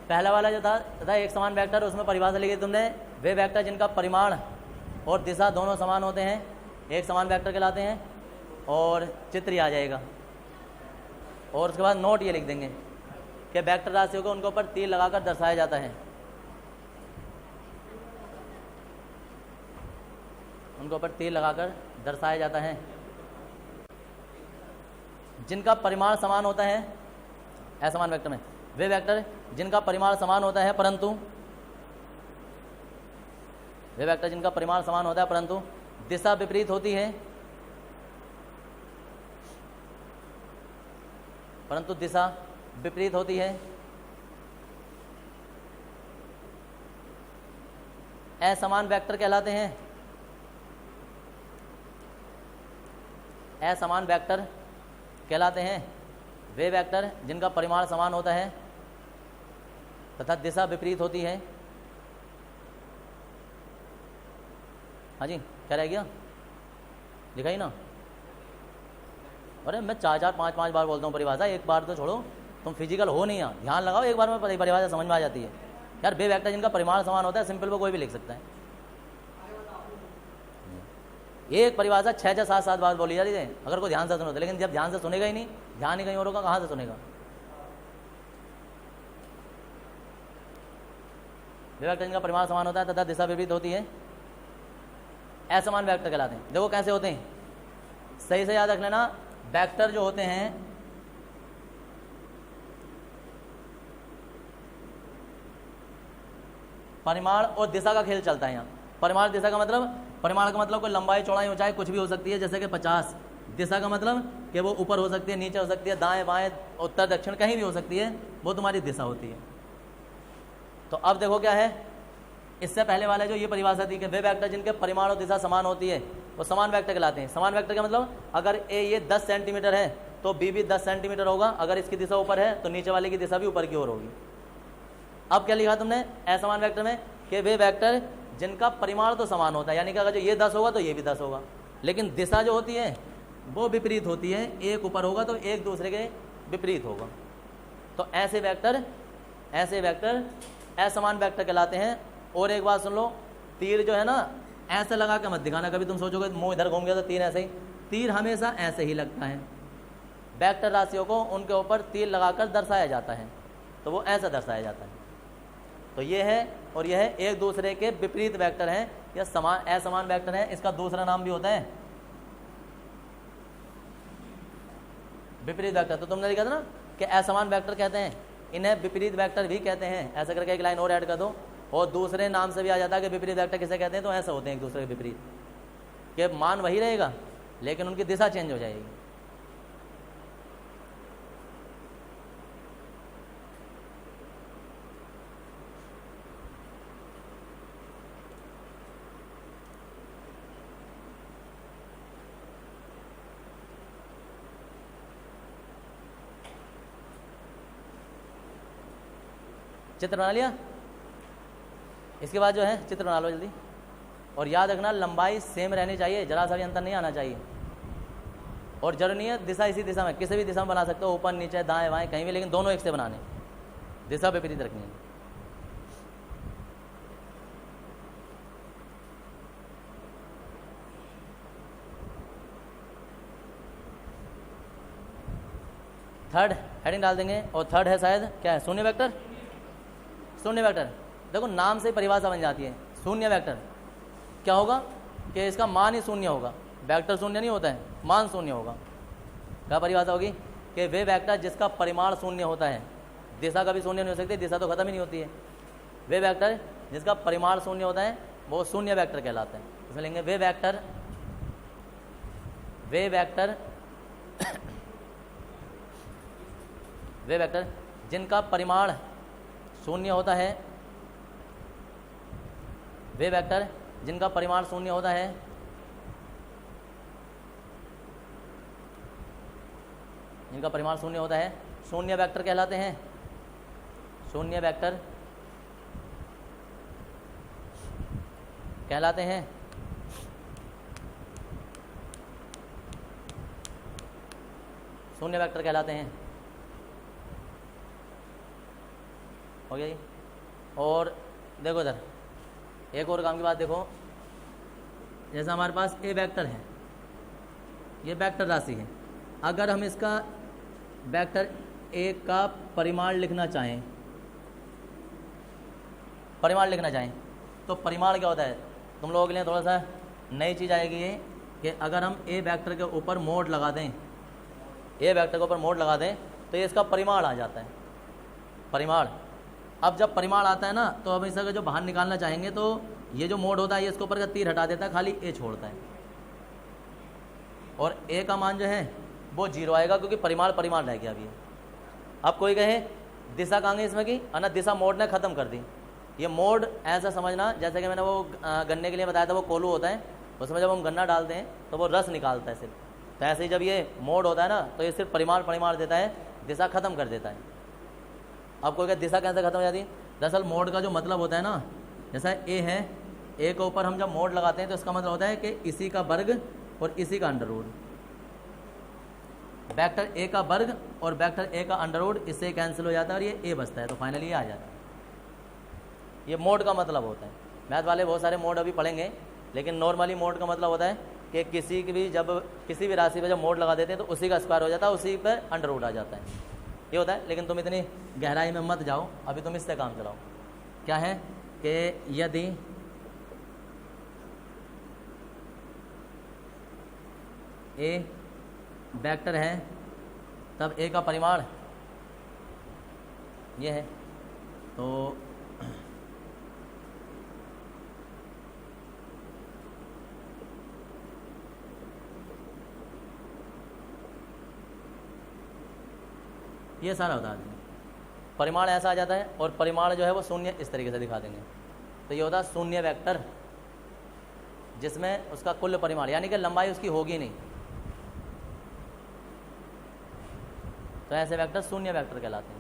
पहला वाला जो था तथा एक समान वेक्टर, उसमें परिभाषा लिखी तुमने, वे वेक्टर जिनका परिमाण और दिशा दोनों समान होते हैं एक समान वेक्टर कहलाते हैं। और चित्र ही आ जाएगा। और उसके बाद नोट ये लिख देंगे कि वेक्टर राशियों को उनके ऊपर तीर लगाकर दर्शाया जाता है। उनके ऊपर तीर लगाकर दर्शाया जाता है जिनका परिमाण समान होता है असमान वेक्टर में। वे वेक्टर जिनका परिमाण समान होता है परंतु वे वेक्टर जिनका परिमाण समान होता है परंतु दिशा विपरीत होती है, परंतु दिशा विपरीत होती है, असमान वेक्टर कहलाते हैं। असमान वेक्टर कहलाते हैं वे वेक्टर जिनका परिमाण समान होता है तथा दिशा विपरीत होती है। हाँ जी, क्या रह गया? दिखाई ना? अरे मैं 4-5 बार बोलता हूँ परिभाषा, एक बार तो छोड़ो। तुम फिजिकल हो नहीं, यहाँ ध्यान लगाओ, एक बार में परिभाषा समझ में आ जाती है यार। वे वेक्टर जिनका परिमाण समान होता है, सिंपल में कोई भी लिख सकता है। एक परिभाषा 6-7 बार बोली जा रही है अगर कोई ध्यान से सुनो तो, लेकिन जब ध्यान से सुनेगा ही नहीं, ध्यान ही कहीं और होगा, कहाँ से सुनेगा? वे वेक्टर जिनका परिमाण समान होता है तथा दिशा विपरीत होती है असमान वेक्टर कहलाते हैं। देखो कैसे होते हैं, सही से याद रख लेना। वेक्टर जो होते हैं परिमाण और दिशा का खेल चलता है यहाँ। परिमाण दिशा का मतलब कोई लंबाई चौड़ाई ऊंचाई कुछ भी हो सकती है, जैसे कि 50। दिशा का मतलब कि वो ऊपर हो सकती है, नीचे हो सकती है, दाएं बाएं, उत्तर दक्षिण, कहीं भी हो सकती है, वो तुम्हारी दिशा होती है। तो अब देखो क्या है, इससे पहले वाले जो ये परिभाषा थी कि वे वेक्टर जिनके परिमाण और दिशा समान होती है वो समान वेक्टर कहलाते हैं। समान वेक्टर का मतलब अगर ये 10 सेंटीमीटर है तो बी भी 10 सेंटीमीटर होगा। अगर इसकी दिशा ऊपर है तो नीचे वाले की दिशा भी ऊपर की ओर होगी। अब क्या लिखा तुमने असमान वेक्टर में कि वे वेक्टर जिनका परिमाण तो समान होता है, यानी कि अगर जो ये 10 होगा तो ये भी 10 होगा, लेकिन दिशा जो होती है वो विपरीत होती है। एक ऊपर होगा तो एक दूसरे के विपरीत होगा। तो ऐसे वेक्टर असमान वेक्टर कहलाते हैं। और एक बात सुन लो, तीर जो है ना ऐसे लगा के मत दिखाना। कभी तुम सोचोगे मुंह इधर घूम गया तो तीर ऐसे ही, तीर हमेशा ऐसे ही लगता है। वेक्टर राशियों को उनके ऊपर तीर लगाकर दर्शाया जाता है, तो वो ऐसा दर्शाया जाता है। तो ये है और यह है, एक दूसरे के विपरीत वेक्टर हैं या असमान वेक्टर है। इसका दूसरा नाम भी होता है विपरीत वेक्टर। तो तुमने लिखा था ना कि असमान वेक्टर कहते हैं, इन्हें विपरीत वेक्टर भी कहते हैं। ऐसा करके एक लाइन और ऐड कर दो। और दूसरे नाम से भी आ जाता है कि विपरीत वेक्टर किसे कहते हैं, तो ऐसे होते हैं एक दूसरे के विपरीत, कि मान वही रहेगा लेकिन उनकी दिशा चेंज हो जाएगी। चित्र बना लिया? इसके बाद जो है चित्र बना लो जल्दी। और याद रखना लंबाई सेम रहनी चाहिए, जरा सा भी अंतर नहीं आना चाहिए। और जरूरी नहीं है दिशा इसी दिशा में, किसी भी दिशा में बना सकते हो, ऊपर नीचे दाएं बाएं कहीं भी, लेकिन दोनों एक से बनाने, दिशा विपरीत रखनी है। थर्ड हेडिंग डाल देंगे। और थर्ड है शायद क्या है, शून्य वेक्टर। शून्य वेक्टर देखो नाम से परिभाषा बन जाती है। शून्य वेक्टर क्या होगा कि इसका मान ही शून्य होगा। वेक्टर शून्य नहीं होता है, मान शून्य होगा। क्या परिभाषा होगी कि वे वेक्टर जिसका परिमाण शून्य होता है, दिशा कभी शून्य नहीं हो सकती, दिशा तो खत्म ही नहीं होती है। वे वेक्टर जिसका परिमाण शून्य होता है वो शून्य वेक्टर कहलाते हैं। इसमें लेंगे वे वेक्टर वे वेक्टर जिनका परिमाण शून्य होता है, वे वेक्टर जिनका परिमाण शून्य होता है, जिनका परिमाण शून्य होता है, शून्य वेक्टर कहलाते हैं। शून्य वेक्टर कहलाते हैं। शून्य वेक्टर कहलाते हैं। हो गया ये। और देखो इधर एक और काम की बात देखो, जैसा हमारे पास ए वेक्टर है, ये वेक्टर राशि है, अगर हम इसका वेक्टर ए का परिमाण लिखना चाहें, परिमाण लिखना चाहें तो परिमाण क्या होता है, तुम लोगों के लिए थोड़ा सा नई चीज़ आएगी ये कि अगर हम ए वेक्टर के ऊपर मोड लगा दें, ए वेक्टर के ऊपर मोड लगा दें तो ये इसका परिमाण आ जाता है, परिमाण। अब जब परिमाण आता है ना तो अब इसका जो बाहर निकालना चाहेंगे तो ये जो मोड होता है ये इसके ऊपर का तीर हटा देता है, खाली ए छोड़ता है, और ए का मान जो है वो 0 आएगा क्योंकि परिमाण परिमाण रह गया अभी। अब कोई कहे दिशा कहाँ गई इसमें की, ना दिशा मोड ने ख़त्म कर दी। ये मोड ऐसा समझना जैसे कि मैंने वो गन्ने के लिए बताया था, वो कोलू होता है, उसमें जब हम गन्ना डालते हैं तो वो रस निकालता है सिर्फ, तो ऐसे ही जब ये मोड होता है ना तो ये सिर्फ परिमाण परिमाण देता है, दिशा खत्म कर देता है। अब कोई कहते दिशा कैसे खत्म हो जाती है, दरअसल मोड का जो मतलब होता है ना, जैसा ए है, ए के ऊपर हम जब मोड लगाते हैं तो इसका मतलब होता है कि इसी का वर्ग और इसी का अंडर रूट, वेक्टर ए का वर्ग और वेक्टर ए का अंडर रूट इससे कैंसिल हो जाता है और ये ए बचता है, तो फाइनली ये आ जाता है। ये मोड का मतलब होता है। मैथ वाले बहुत सारे मोड अभी पढ़ेंगे, लेकिन नॉर्मली मोड का मतलब होता है कि किसी की भी जब किसी भी राशि पे जब मोड लगा देते हैं तो उसी का स्क्वायर हो जाता है, उसी पर अंडर रूट आ जाता है, ये होता है। लेकिन तुम इतनी गहराई में मत जाओ, अभी तुम इससे काम चलाओ। क्या है कि यदि ए वेक्टर है तब ए का परिमाण ये है, तो ये सारा बता देंगे। परिमाण ऐसा आ जाता है और परिमाण जो है वो शून्य इस तरीके से दिखा देंगे, तो ये होता है शून्य वेक्टर जिसमें उसका कुल परिमाण यानी कि लंबाई उसकी होगी नहीं, तो ऐसे वेक्टर शून्य वेक्टर कहलाते हैं।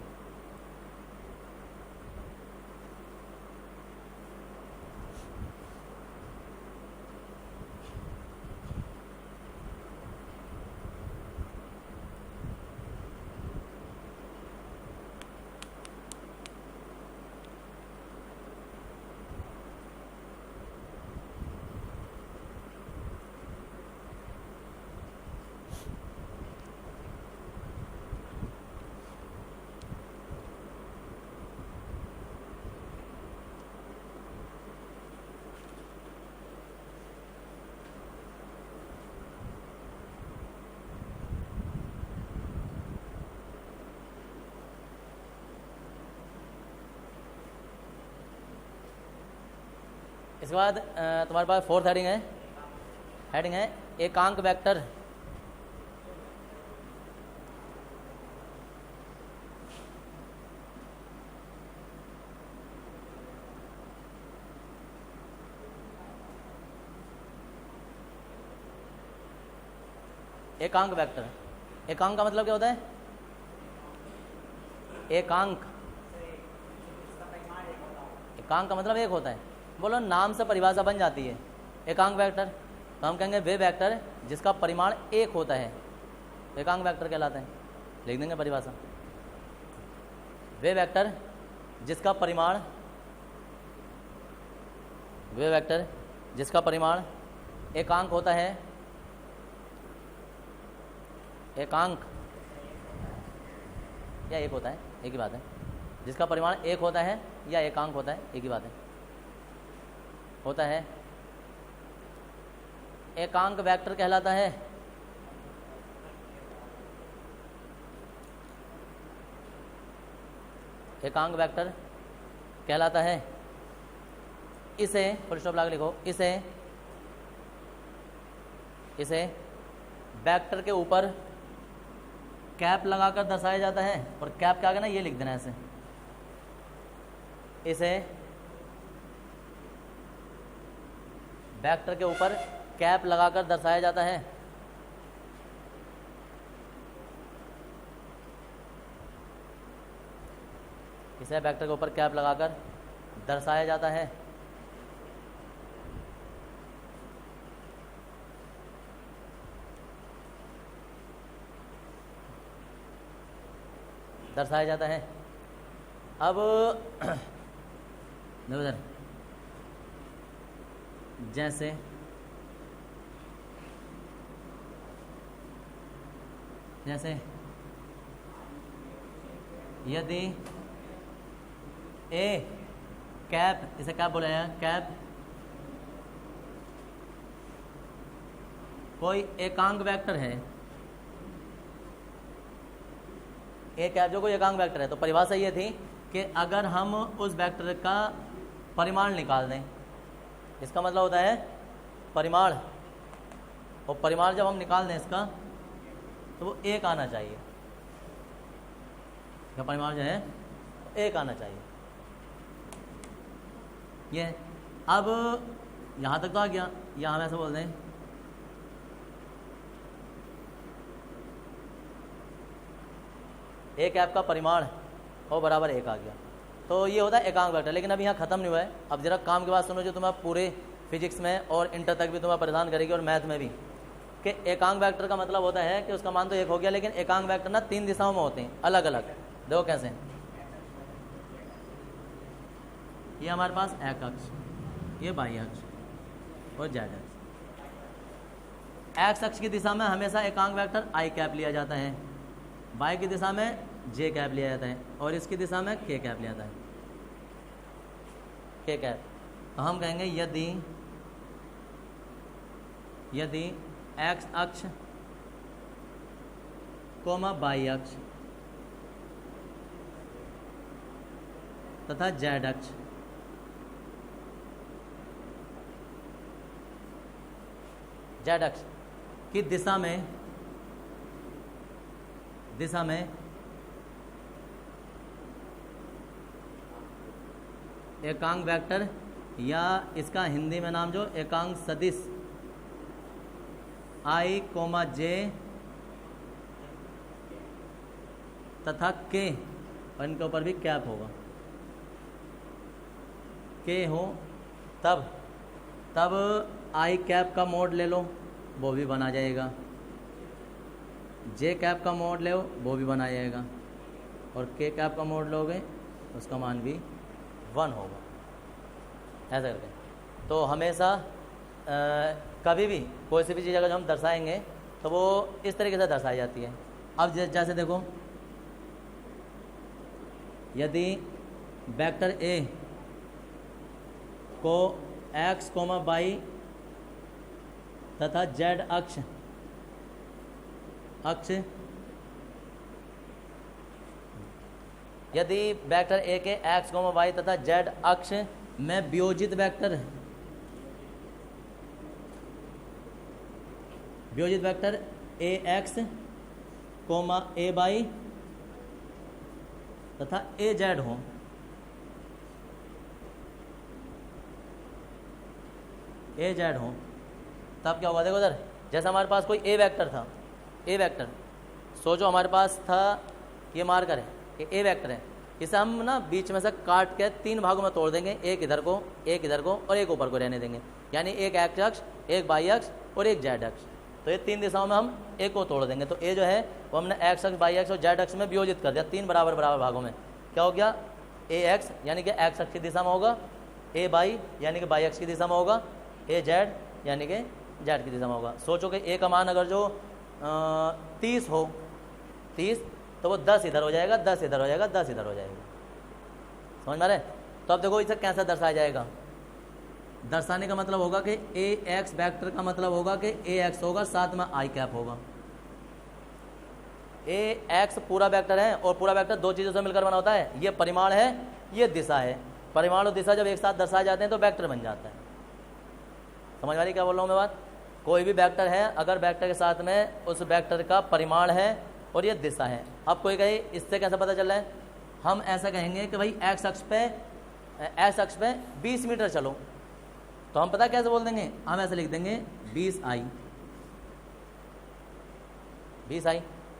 इसके बाद तुम्हारे पास फोर्थ हेडिंग है एकांक वेक्टर। एकांक वेक्टर, एकांक का मतलब क्या होता है, एकांक, एकांक का मतलब एक होता है। बोलो नाम से परिभाषा बन जाती है एकांक वेक्टर, तो हम कहेंगे वे वेक्टर जिसका परिमाण एक होता है एकांक वेक्टर कहलाते हैं। लिख देंगे परिभाषा, वे वेक्टर जिसका परिमाण, वे वेक्टर जिसका परिमाण एकांक होता है, एकांक या एक होता है, एक ही बात है, जिसका परिमाण एक होता है या एकांक होता है, एक ही बात है, होता है, एकांक वेक्टर कहलाता है। एकांक वेक्टर कहलाता है। इसे फुल स्टॉप लगा लिखो, इसे वेक्टर के ऊपर कैप लगाकर दर्शाया जाता है, और कैप क्या आगे ना ये लिख देना ऐसे, इसे वेक्टर के ऊपर कैप लगाकर दर्शाया जाता है। इसे वेक्टर के ऊपर कैप लगाकर दर्शाया जाता है। दर्शाया जाता है। अब देखो इधर, जैसे जैसे यदि ए कैप, इसे कैप बोला जाएगा, कैप कोई एकांक वेक्टर है, ए कैप जो कोई एकांक वेक्टर है, तो परिभाषा ये थी कि अगर हम उस वेक्टर का परिमाण निकाल दें, इसका मतलब होता है परिमाण, और परिमाण जब हम निकाल दें इसका तो वो एक आना चाहिए, इसका परिमाण जो है एक आना चाहिए। ये अब यहाँ तक तो आ गया, या हम ऐसे बोल दें एक ऐप का परिमाण और बराबर एक आ गया, तो ये होता है एकांक वेक्टर। लेकिन अब यहाँ खत्म नहीं हुआ है, अब जरा काम की बात सुनो जो तुम्हें पूरे फिजिक्स में और इंटर तक भी तुम्हें परेशान करेगी और मैथ में भी, कि एकांक वेक्टर का मतलब होता है कि उसका मान तो एक हो गया, लेकिन एकांक वेक्टर ना 3 दिशाओं में होते हैं अलग अलग। देखो कैसे, ये हमारे पास एक्स अक्ष, ये वाई अक्ष और जेड अक्ष। एक्स अक्ष की दिशा में हमेशा एकांक वेक्टर आई कैप लिया जाता है, वाई की दिशा में जे कैप लिया जाता है, और इसकी दिशा में के कैप लिया जाता है, के कैप। तो हम कहेंगे यदि एक्स अक्ष कोमा वाई अक्ष तथा जेड अक्ष की दिशा में एकांक वेक्टर, या इसका हिंदी में नाम जो एकांक सदिश आई कोमा जे तथा के, और इनके ऊपर भी कैप होगा, के हो, तब आई कैप का मोड ले लो वो भी बना जाएगा, जे कैप का मोड ले वो भी बना जाएगा, और के कैप का मोड लोगे उसका मान भी 1 होगा, ऐसा करके। तो हमेशा कभी भी कोई सी भी चीज़ अगर हम दर्शाएंगे तो वो इस तरीके से दर्शाई जाती है। अब जैसे देखो, यदि वेक्टर ए को एक्स कोमा वाई तथा जेड अक्ष यदि वेक्टर ए के एक्स कोमा वाई तथा जेड अक्ष में वियोजित vector A X comma A Y तथा ए जेड हो, तब क्या होगा? देखो उधर, जैसे हमारे पास कोई ए वेक्टर सोचो हमारे पास था, ये मार्कर है कि ए वेक्टर है, इसे हम ना बीच में से काट के 3 भागों में तोड़ देंगे, एक इधर को और एक ऊपर को रहने देंगे, यानी एक एक्स अक्ष, एक वाई अक्ष और एक जेड अक्ष। तो ये 3 दिशाओं में हम एक को तोड़ देंगे, तो ए जो है वो हमने एक्स अक्ष, वाई अक्ष और जेड अक्ष में वियोजित कर दिया, 3 बराबर भागों में। क्या हो गया? ए एक्स यानी कि एक्स अक्ष की दिशा में होगा, ए वाई यानी कि वाई अक्ष की दिशा में होगा, ए जेड यानी कि जेड की दिशा में होगा। सोचो कि ए का मान अगर जो 30 हो, 30 तो वो 10 इधर हो जाएगा, 10 इधर हो जाएगा, 10 इधर हो जाएगा। समझ में आ रहा है? तो अब देखो इसे कैसे दर्शाया जाएगा। दर्शाने का मतलब होगा कि ए एक्स वेक्टर का मतलब होगा कि ए एक्स होगा, साथ में आई कैप होगा। ए एक्स पूरा वेक्टर है, और पूरा वेक्टर 2 चीज़ों से मिलकर बना होता है, ये परिमाण है, ये दिशा है। परिमाण और दिशा जब एक साथ दर्शाए जाते हैं तो वेक्टर बन जाता है। समझ आ रही क्या बोल रहा हूँ मैं बात? कोई भी वेक्टर है, अगर वेक्टर के साथ में उस वेक्टर का परिमाण है और ये दिशा है। अब कोई कहे इससे कैसे पता चल रहा है? हम ऐसा कहेंगे कि भाई एक्स अक्ष पे 20 मीटर चलो, तो हम पता कैसे बोल देंगे? हम ऐसे लिख देंगे 20 आई।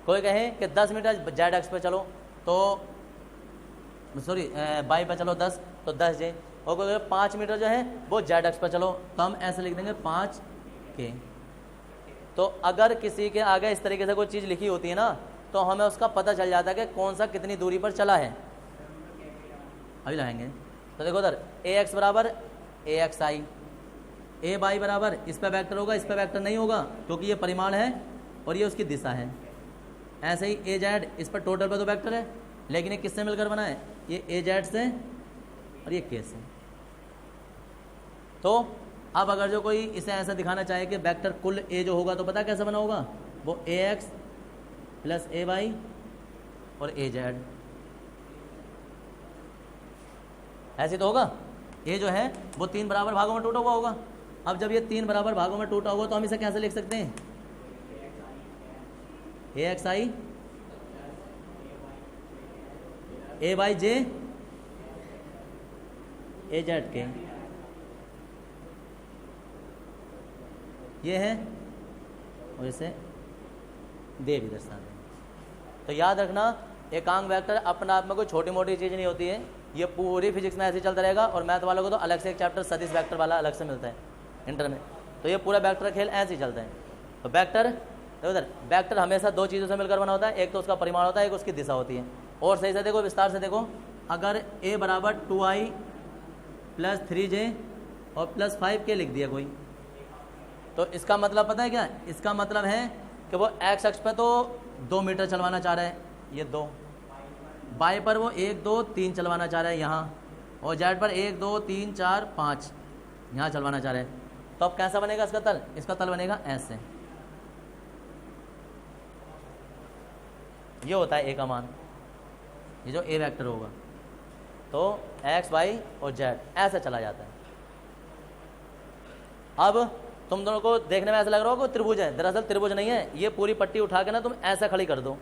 कोई कहे कि 10 मीटर जेड अक्ष पे चलो, तो सॉरी वाई पे चलो 10, तो 10 जे। और कोई 5 मीटर जो है वो जेड अक्ष पे चलो, तो हम ऐसे लिख देंगे 5 के। तो अगर किसी के आगे इस तरीके से कोई चीज़ लिखी होती है ना, तो हमें उसका पता चल जाता है कि कौन सा कितनी दूरी पर चला है। अभी लगाएंगे। तो देखो उधर ए एक्स बराबर ए एक्स आई, ए वाई बराबर इस पर वेक्टर होगा, इस पर वेक्टर नहीं होगा क्योंकि ये परिमाण है और ये उसकी दिशा है। ऐसे ही ए जेड, इस पर टोटल पर तो वेक्टर है, लेकिन ये किससे मिलकर बना है, ये ए जेड से और ये के से। तो अब अगर जो कोई इसे ऐसा दिखाना चाहे कि वेक्टर कुल ए जो होगा, तो पता कैसे बना होगा, वो ए एक्स प्लस ए वाई और ए जेड, ऐसे तो होगा। ए जो है वो 3 बराबर भागों में टूटा हुआ होगा। अब जब ये 3 बराबर भागों में टूटा हुआ तो हम इसे कैसे लिख सकते हैं, ए एक्स आई ए वाई जे ए जेड के, ये है, और इसे दे भी दर्शा दें। तो याद रखना एकांक वेक्टर अपने आप में कोई छोटी मोटी चीज़ नहीं होती है, ये पूरी फिजिक्स में ऐसे ही चलता रहेगा। और मैथ वालों को तो अलग से एक चैप्टर सदिश वेक्टर वाला अलग से मिलता है इंटर में, तो ये पूरा वेक्टर खेल ऐसे ही चलता है। तो वेक्टर उधर वेक्टर हमेशा 2 चीज़ों से मिलकर बना होता है, एक तो उसका परिमाण होता है, एक उसकी दिशा होती है। और सही से देखो, विस्तार से देखो, अगर a बराबर 2i प्लस 3j और प्लस 5k लिख दिया कोई, तो इसका मतलब पता है क्या, इसका मतलब है कि वो x अक्ष पर तो 2 मीटर चलवाना चाह रहा है, ये 2, y पर वो 1 2 3 चलवाना चाह रहा है यहाँ, और z पर 1 2 3 4 5 यहाँ चलवाना चाह रहा है। तो अब कैसा बनेगा इसका तल, इसका तल बनेगा ऐसे, ये होता है a का मान, ये जो a वेक्टर होगा। तो x y और z ऐसे चला जाता है। अब तुम दोनों को देखने में ऐसा लग रहा होगा त्रिभुज है, दरअसल त्रिभुज नहीं है। ये पूरी पट्टी उठा के ना तुम ऐसा खड़ी कर दो,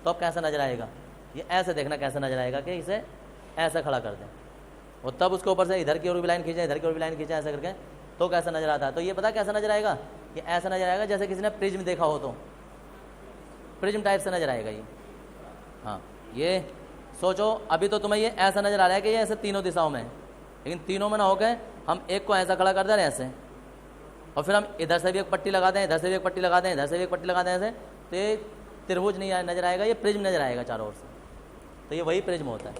तो अब कैसा नजर आएगा, ये ऐसे देखना कैसा नजर आएगा कि इसे ऐसा खड़ा कर दें, और तब उसके ऊपर से इधर की ओर भी लाइन खींचे, इधर की ओर भी लाइन खींचे, ऐसा करके तो कैसा नजर आता है। तो ये पता कैसा नजर आएगा, ये ऐसा नजर आएगा जैसे किसी ने प्रिज्म देखा हो, तो प्रिज्म टाइप से नजर आएगा ये। हाँ, ये सोचो, अभी तो तुम्हें ये ऐसा नजर आ रहा है कि ये ऐसे तीनों दिशाओं में है, लेकिन तीनों में ना होकर हम एक को ऐसा खड़ा कर दे रहे हैं ऐसे, और फिर हम इधर से भी एक पट्टी लगा दें, इधर से भी एक पट्टी लगा दें, इधर से भी एक पट्टी लगा दें ऐसे, तो ये त्रिभुज नहीं नजर आएगा, ये प्रिज्म नजर आएगा चारों ओर से। तो ये वही प्रिज्म होता है।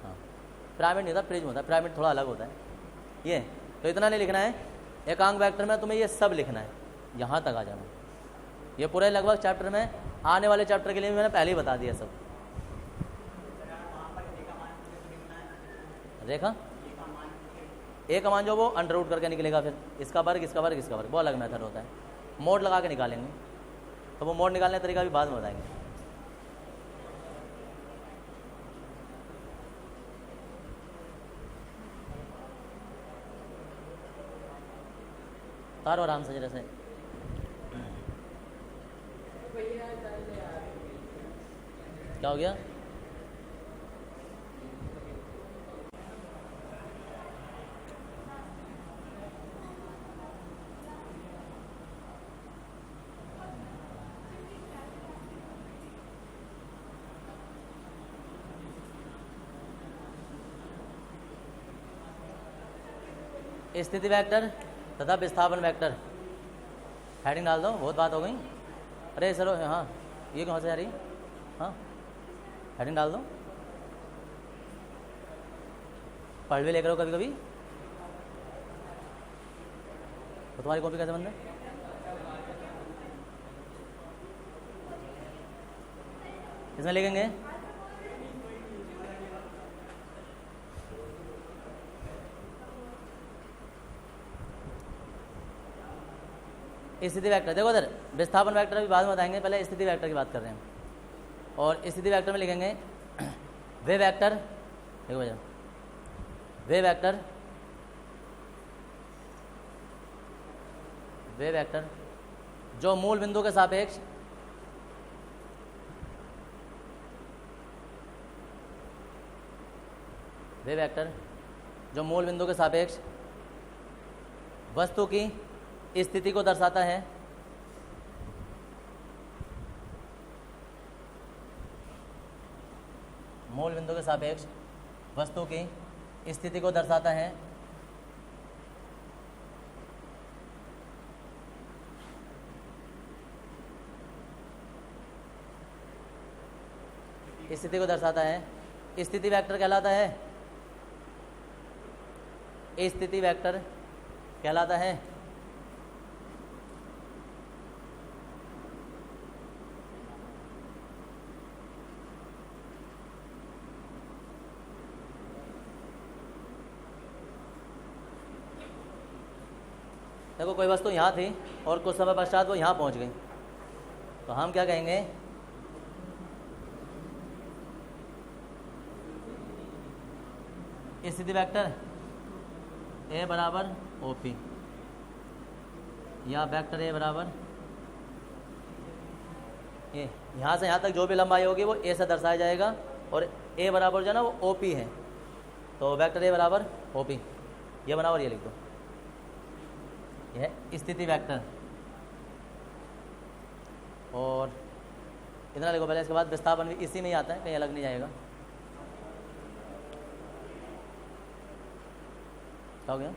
हाँ, पिरामिड नहीं होता, प्रिज्म होता है। पिरामिड थोड़ा अलग होता है ये। तो इतना नहीं लिखना है, एकांक वेक्टर में तुम्हें ये सब लिखना है, यहाँ तक आ जाना। ये पूरे लगभग चैप्टर में, आने वाले चैप्टर के लिए मैंने पहले ही बता दिया सब। रेखा ए का मान जो वो अंडर रूट करके निकलेगा, फिर इसका वर्ग, इसका वर्ग, इसका वर्ग, वो अलग मेथड होता है। मोड लगा के निकालेंगे, तो वो मोड निकालने का तरीका भी बाद में बताएंगे। तारो आराम से जरा से। क्या हो गया, स्थिति वेक्टर तथा विस्थापन वेक्टर, हेडिंग डाल दो, बहुत बात हो गई। अरे सर, हाँ ये कहाँ से आ रही है, हाँ हेडिंग डाल दो, पढ़ भी लेकर हो कभी कभी। तो तुम्हारी कॉपी कैसे बंद है, इसमें लिखेंगे स्थिति वेक्टर। देखो इधर विस्थापन वेक्टर भी बाद में बताएंगे, पहले स्थिति वेक्टर की बात कर रहे हैं। और स्थिति वेक्टर में लिखेंगे वे वेक्टर, देखो भैया, वे वेक्टर जो मूल बिंदु के सापेक्ष वस्तु की स्थिति को दर्शाता है, मूल बिंदु के सापेक्ष वस्तु की स्थिति को दर्शाता है, स्थिति वेक्टर कहलाता है। स्थिति वेक्टर कहलाता है। देखो कोई वस्तु यहाँ थी और कुछ समय पश्चात वो यहाँ पहुँच गई, तो हम क्या कहेंगे, स्थिति वेक्टर ए बराबर ओ पी, या वेक्टर ए बराबर ए, यहाँ से यहाँ तक जो भी लंबाई होगी वो ए से दर्शाया जाएगा, और ए बराबर जो है ना वो ओ पी है, तो वेक्टर ए बराबर ओ पी, ये बराबर ये लिख दो, यह स्थिति वेक्टर। और इतना लिखो पहले, इसके बाद विस्थापन भी इसी में ही आता है, कहीं अलग नहीं जाएगा। क्या हो गया?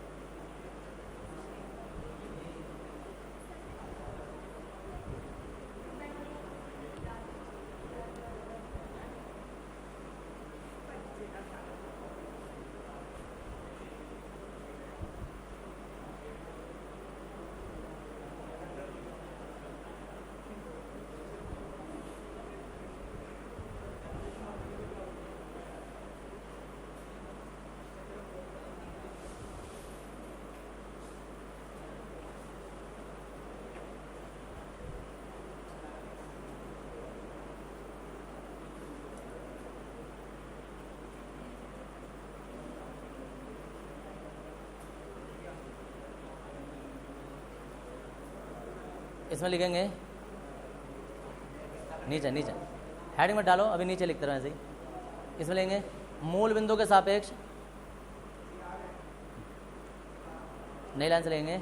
इसमें लिखेंगे नीचे, नीचे हेडिंग में डालो, अभी नीचे लिखते रहो ऐसे ही। इसमें लेंगे मूल बिंदु के सापेक्ष, नई लाइन से लेंगे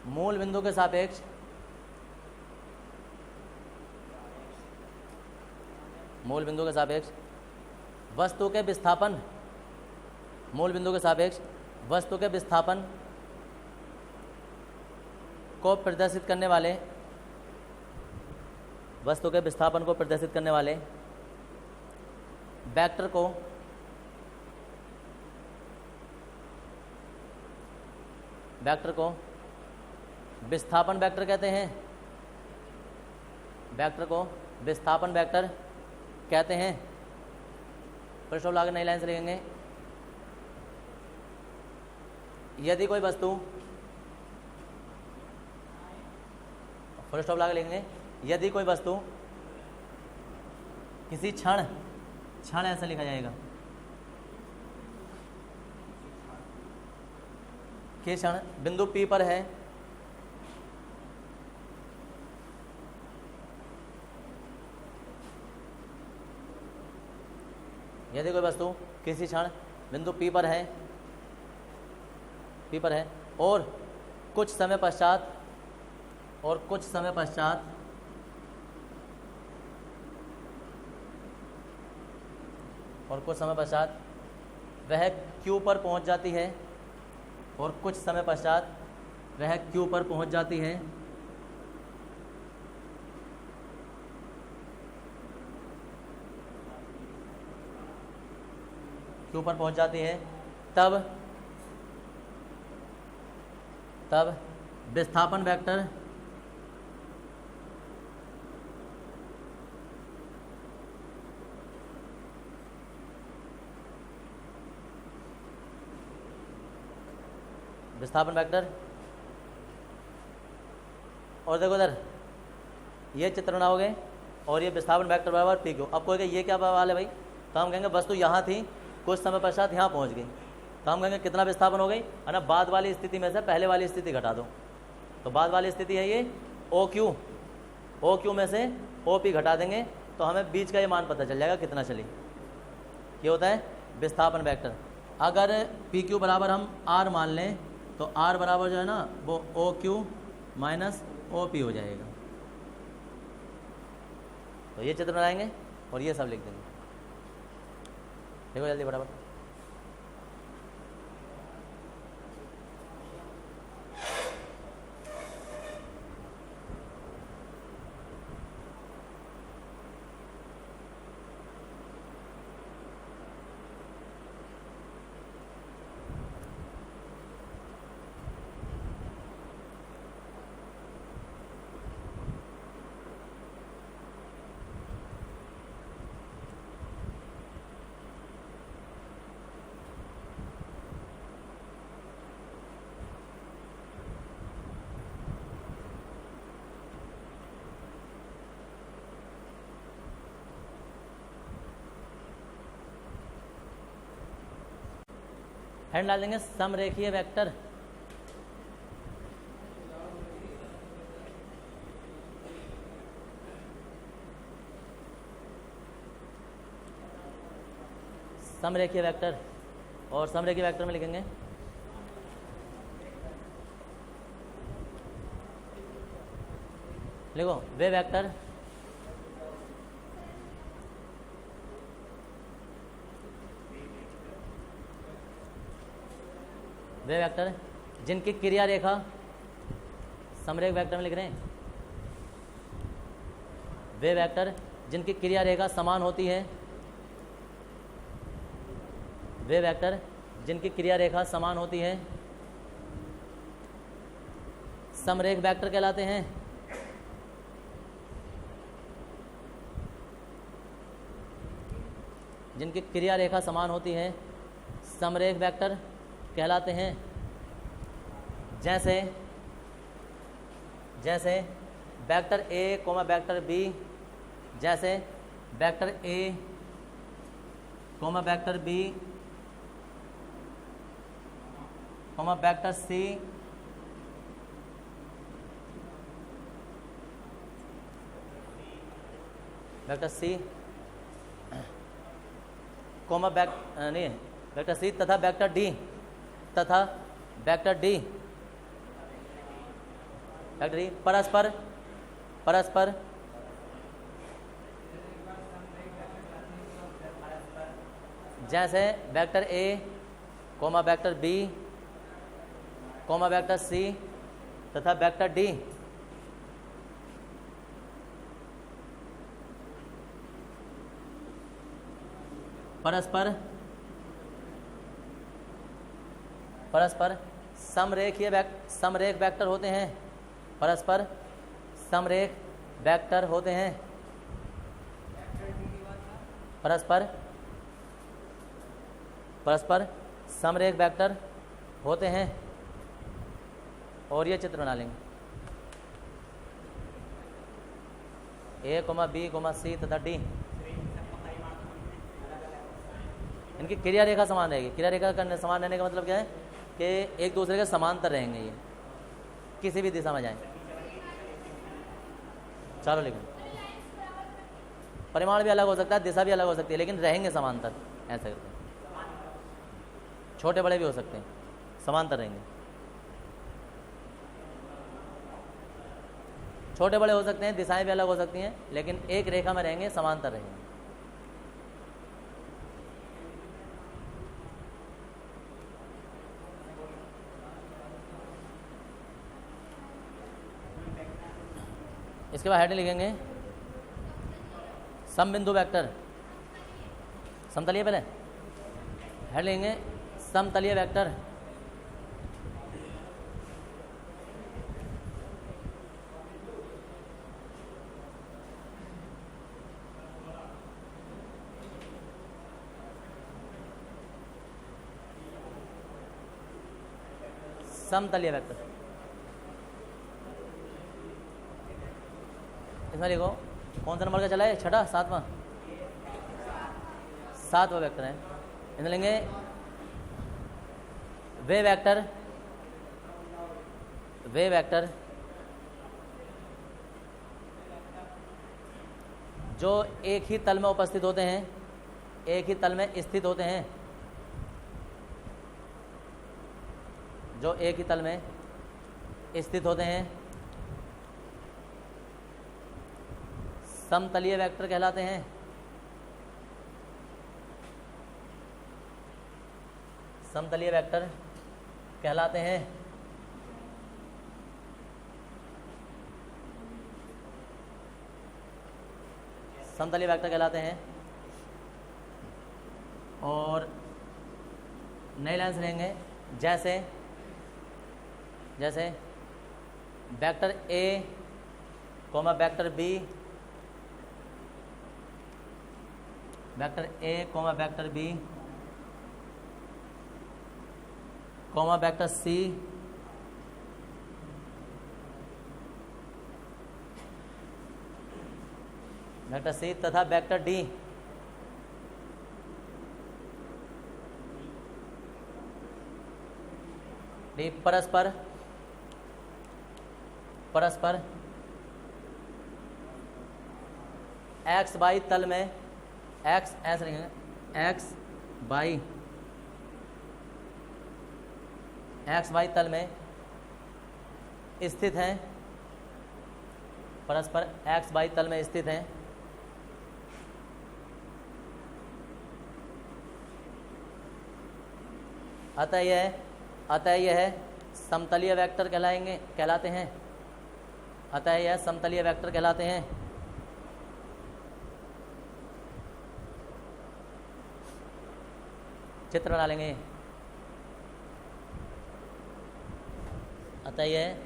मूल बिंदु के सापेक्ष मूल बिंदु के सापेक्ष वस्तु के विस्थापन, मूल बिंदु के सापेक्ष वस्तु के विस्थापन को प्रदर्शित करने वाले, वस्तु के विस्थापन को प्रदर्शित करने वाले वेक्टर को विस्थापन वेक्टर कहते हैं। वेक्टर को विस्थापन वेक्टर कहते हैं। फिर स्टॉप लगा के नई लाइन से लिखेंगे, यदि कोई वस्तु, फुल स्टॉप लगा लेंगे, यदि कोई वस्तु किसी क्षण ऐसा लिखा जाएगा कि क्षण बिंदु P पर है, यदि कोई वस्तु किसी क्षण बिंदु P पर है और कुछ समय पश्चात वह Q पर पहुंच जाती है, और कुछ समय पश्चात वह Q पर पहुंच जाती है, तब विस्थापन वेक्टर और देखो इधर ये चित्र बनाओगे और ये विस्थापन वेक्टर बराबर पी क्यू। अब कोई कहे ये क्या बवाल है भाई, तो हम कहेंगे वस्तु यहाँ थी, कुछ समय पश्चात यहाँ पहुँच गई, तो हम कहेंगे कितना विस्थापन हो गई, है ना, बाद वाली स्थिति में से पहले वाली स्थिति घटा दो, तो बाद वाली स्थिति है ये ओ क्यू में से ओ पी घटा देंगे, तो हमें बीच का ये मान पता चल जाएगा कितना चली। ये होता है विस्थापन वेक्टर। अगर पी क्यू बराबर हम आर मान लें, तो आर बराबर जो है ना वो O Q minus O P हो जाएगा। तो ये चित्र बनाएंगे और ये सब लिख देंगे। देखो जल्दी बराबर, हेड डाल देंगे समरेखीय वेक्टर। समरेखीय वेक्टर, और समरेखीय वेक्टर में लिखेंगे लिखो वे वेक्टर जिनकी क्रिया रेखा, समरेख वेक्टर में लिख रहे हैं, वे वेक्टर जिनकी क्रिया रेखा समान होती है, वे वेक्टर जिनकी क्रिया रेखा समान होती है समरेख वेक्टर कहलाते हैं। जिनकी क्रिया रेखा समान होती है समरेख वेक्टर कहलाते हैं। जैसे जैसे वेक्टर ए कोमा वेक्टर बी, जैसे वेक्टर ए comma vector B comma vector C, vector C comma vector सी तथा वेक्टर डी वेक्टर डी परस्पर जैसे वेक्टर ए comma vector B comma vector सी तथा वेक्टर डी परस्पर समरेख वेक्टर होते हैं। परस्पर समरेख वेक्टर होते हैं। परस्पर समरेख वेक्टर होते हैं। और ये चित्र बना लेंगे ए कोमा बी कोमा सी तथा डी, इनकी क्रिया रेखा समान रहेगी। क्रिया रेखा करने समान रहने का मतलब क्या है कि एक दूसरे के समांतर रहेंगे, ये किसी भी दिशा में जाएं। चलो लिखो, परिमाण भी अलग हो सकता है, दिशा भी अलग हो सकती है, लेकिन रहेंगे समांतर। ऐसे करते हैं, छोटे बड़े भी हो सकते हैं, समांतर रहेंगे। छोटे बड़े हो सकते हैं, दिशाएं भी अलग हो सकती हैं, लेकिन एक रेखा में रहेंगे, समांतर रहेंगे। इसके बाद हेडिंग लिखेंगे समबिंदु वेक्टर, समतलीय। पहले हेड लेंगे समतलीय वेक्टर। समतलीय वेक्टर, इसमें लिखो कौन सा नंबर का चला है, छठा सातवां वेक्टर है। इसमें लेंगे वे वेक्टर जो एक ही तल में उपस्थित होते हैं, एक ही तल में स्थित होते हैं, जो एक ही तल में स्थित होते हैं, समतलीय वेक्टर कहलाते हैं। समतलीय वेक्टर कहलाते हैं। समतलीय वेक्टर कहलाते हैं। और नई लाइन से लेंगे जैसे वेक्टर ए कोमा वेक्टर बी, वेक्टर ए comma vector B comma vector सी, तथा वेक्टर डी। डी परस्पर, परस्पर एक्स बाई तल में, एक्स ऐसे लिखेंगे, एक्स बाई तल में स्थित हैं, परस्पर एक्स बाई तल में स्थित हैं। अतः यह समतलीय वेक्टर कहलाते हैं। अतः यह समतलीय वेक्टर कहलाते हैं। चित्र बना लेंगे। अतः यह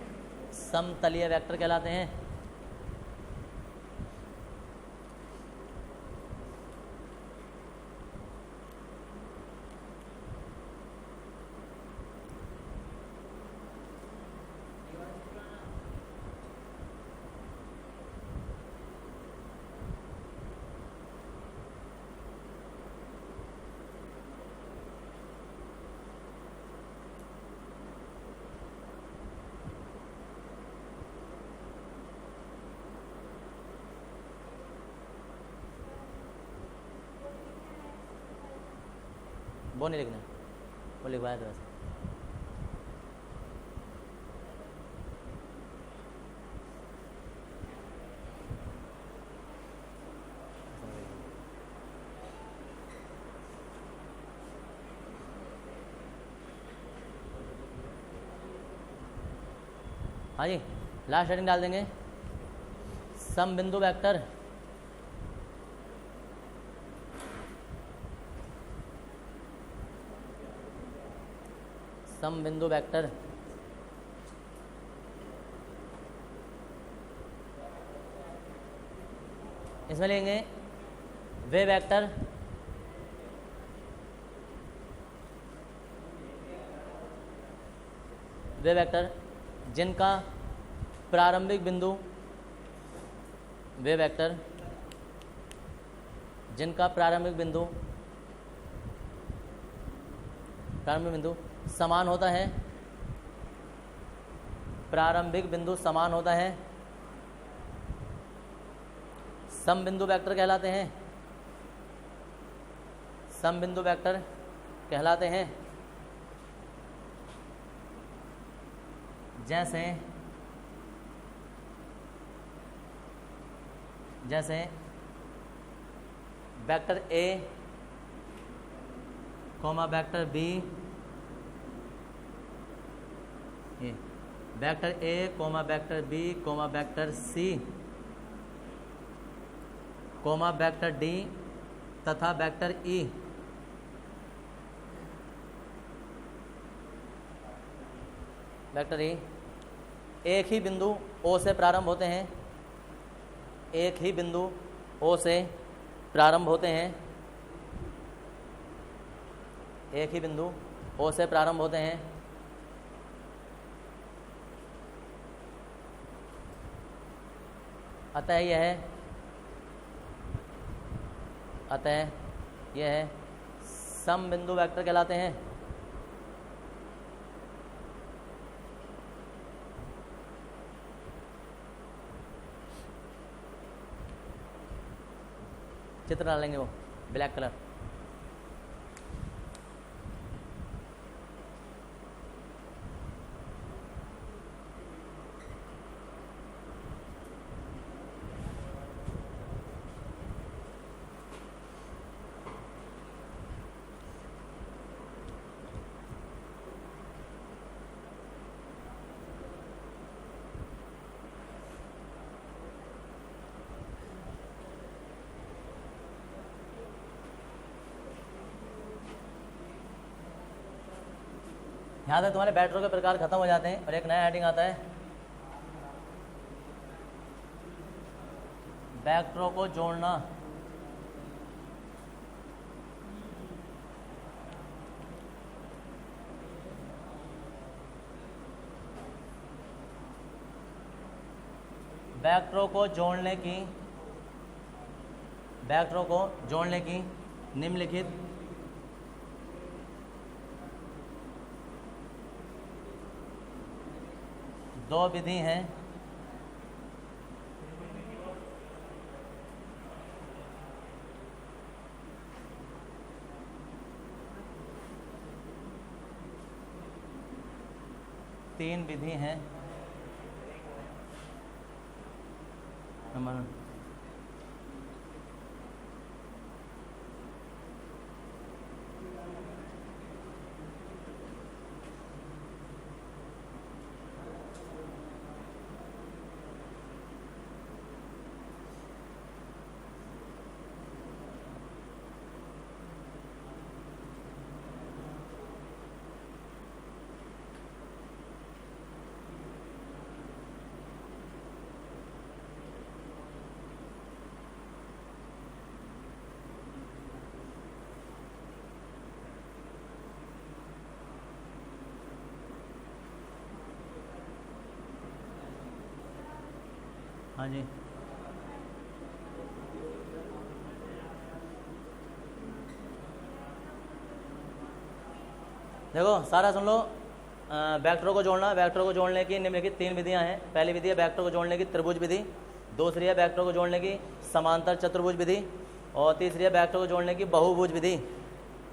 समतलीय वेक्टर कहलाते हैं। वो नहीं लिखना, वो लिखवाया था वैसे। हाँ जी, लास्ट हेडिंग डाल देंगे, समबिंदु वेक्टर समबिंदु वेक्टर इसमें लेंगे वे वेक्टर जिनका प्रारंभिक बिंदु, वे वेक्टर जिनका प्रारंभिक बिंदु समान होता है, प्रारंभिक बिंदु समान होता है, समबिंदु वेक्टर कहलाते हैं। समबिंदु वेक्टर कहलाते हैं। जैसे vector A comma vector B, ये vector A comma vector B comma vector C comma vector D तथा वेक्टर ई वेक्टर ई एक ही बिंदु ओ से प्रारंभ होते हैं। एक ही बिंदु ओ से प्रारंभ होते हैं। एक ही बिंदु ओ से प्रारंभ होते हैं। अतः यह समबिंदु वेक्टर कहलाते हैं। चित्र डालेंगे वो ब्लैक कलर। यहाँ तक तुम्हारे वेक्टरों के प्रकार खत्म हो जाते हैं और एक नया हेडिंग आता है, वेक्टरों को जोड़ना। वेक्टरों को जोड़ने की निम्नलिखित दो विधि हैं तीन विधि हैं नंबर हाँ जी देखो सारा सुन लो। वेक्टरों को जोड़ना, वेक्टरों को जोड़ने की निम्नलिखित तीन विधियां हैं। पहली विधि है वेक्टर को जोड़ने की त्रिभुज विधि, दूसरी है वेक्टर को जोड़ने की समांतर चतुर्भुज विधि, और तीसरी है वेक्टर को जोड़ने की बहुभुज विधि।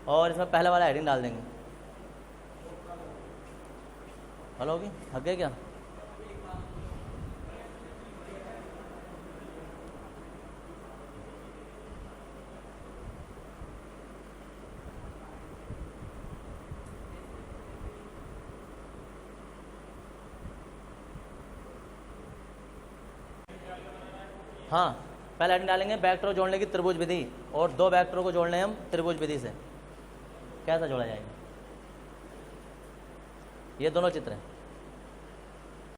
और इसमें पहला वाला हेडिंग डाल देंगे। हल होगी, थक गए क्या? हाँ, पहले हेडिंग डालेंगे वेक्टर को जोड़ने की त्रिभुज विधि, और दो वेक्टरों को जोड़ने हम त्रिभुज विधि से। कैसा जोड़ा जाएगा? ये दोनों चित्र हैं।